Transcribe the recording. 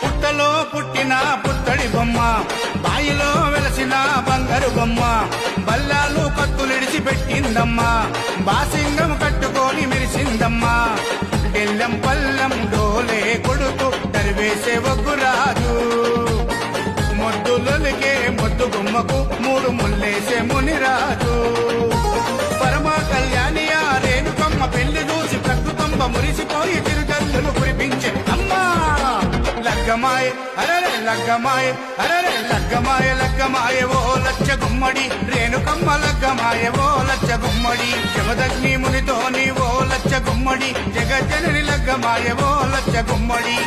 పుట్టలో పుట్టిన పుత్తడి బొమ్మ, బాయిలో వెలసిన బంగారు బొమ్మ, బల్లాలు కత్తులిడిచి పెట్టిందమ్మా, బాసింగం కట్టుకొని మెరిసిందమ్మా. డెల్లం పల్లం డోలే కొడుతూ తరివేసే ఒగ్గురాజు, మొద్దులొలిగే మొద్దు బొమ్మకు మూడు ముల్లేసే మునిరాజు. పరమ కళ్యాణి ఆ రేణుకమ్మ పెళ్లి చూసి ప్రకృతంబ మురిసిపోయి తిరుగల్లులు కురిపించే అమ్మా. లగ్గమాయ అరరే లగ్గమాయ, అరరే లగ్గమాయ, లగ్గమాయ ఓ లచ్చ గుమ్మడి, రేణుకమ్మ లగ్గమాయ ఓ లచ్చ గుమ్మడి. శివదగ్ని మునితోని ఓ లచ్చ గుమ్మడి, జగజ్జనని లగ్గమాయ ఓ లచ్చ గుమ్మడి.